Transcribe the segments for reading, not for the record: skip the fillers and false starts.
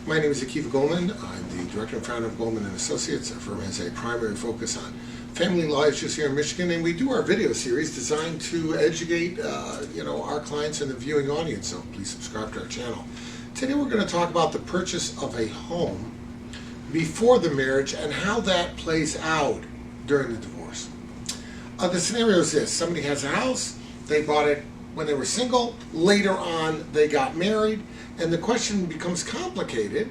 My name is Goldman. I'm the director and founder of Goldman and Associates. Our firm has a primary focus on family law issues here in Michigan, and we do our video series designed to educate our clients and the viewing audience. So please subscribe to our channel. Today we're going to talk about the purchase of a home before the marriage and how that plays out during the divorce. The scenario is this: somebody has a house, they bought it when they were single, later on they got married, and the question becomes complicated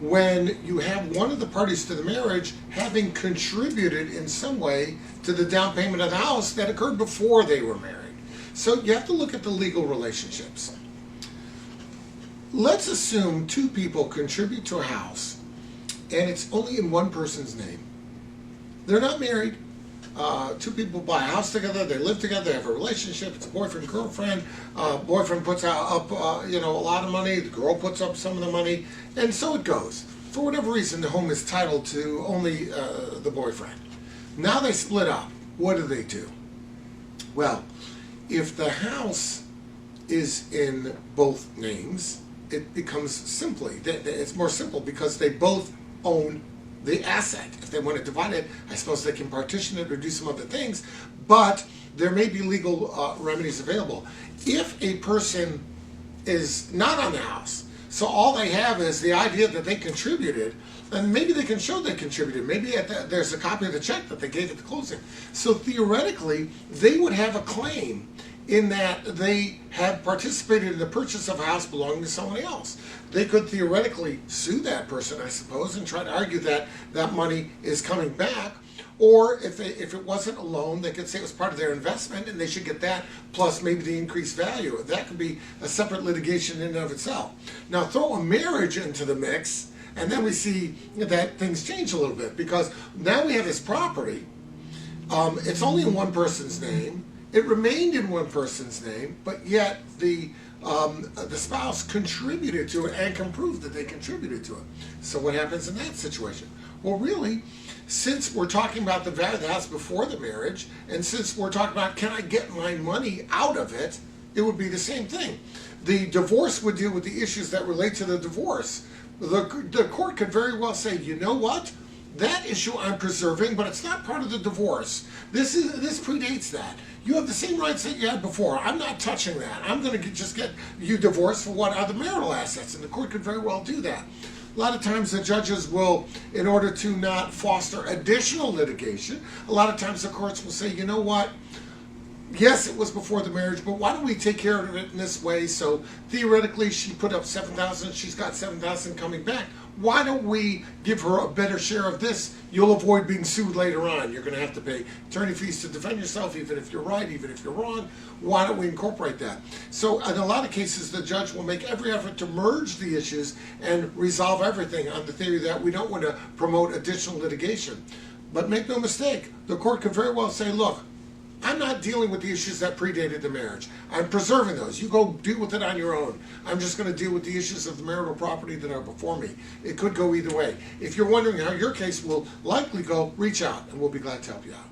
when you have one of the parties to the marriage having contributed in some way to the down payment of the house that occurred before they were married. So you have to look at the legal relationships. Let's assume two people contribute to a house and it's only in one person's name. They're not married. Two people buy a house together, they live together, they have a relationship, it's a boyfriend-girlfriend, boyfriend puts up a lot of money, the girl puts up some of the money, and so it goes. For whatever reason, the home is titled to only the boyfriend. Now they split up. What do? Well, if the house is in both names, it becomes it's more simple because they both own the asset. If they want to divide it, I suppose they can partition it or do some other things, but there may be legal remedies available. If a person is not on the house, so all they have is the idea that they contributed, and maybe they can show they contributed. Maybe there's a copy of the check that they gave at the closing. So theoretically, they would have a claim in that they had participated in the purchase of a house belonging to someone else. They could theoretically sue that person, I suppose, and try to argue that that money is coming back. Or if it wasn't a loan, they could say it was part of their investment and they should get that plus maybe the increased value. That could be a separate litigation in and of itself. Now throw a marriage into the mix and then we see that things change a little bit, because now we have this property. It's only in one person's name. It remained in one person's name, but yet the spouse contributed to it and can prove that they contributed to it. So what happens in that situation? Well, really, since we're talking about the value of the house before the marriage, and since we're talking about can I get my money out of it, it would be the same thing. The divorce would deal with the issues that relate to the divorce. The court could very well say, you know what? That issue I'm preserving, but it's not part of the divorce. This predates that. You have the same rights that you had before. I'm not touching that. I'm going to just get you divorced for what are the marital assets, and the court could very well do that. A lot of times the judges will, in order to not foster additional litigation, a lot of times the courts will say, you know what? Yes, it was before the marriage, but why don't we take care of it in this way? So theoretically, she put up $7,000. She's got $7,000 coming back. Why don't we give her a better share of this? You'll avoid being sued later on. You're going to have to pay attorney fees to defend yourself, even if you're right, even if you're wrong. Why don't we incorporate that? So in a lot of cases, the judge will make every effort to merge the issues and resolve everything on the theory that we don't want to promote additional litigation. But make no mistake, the court could very well say, look, I'm not dealing with the issues that predated the marriage. I'm preserving those. You go deal with it on your own. I'm just going to deal with the issues of the marital property that are before me. It could go either way. If you're wondering how your case will likely go, reach out and we'll be glad to help you out.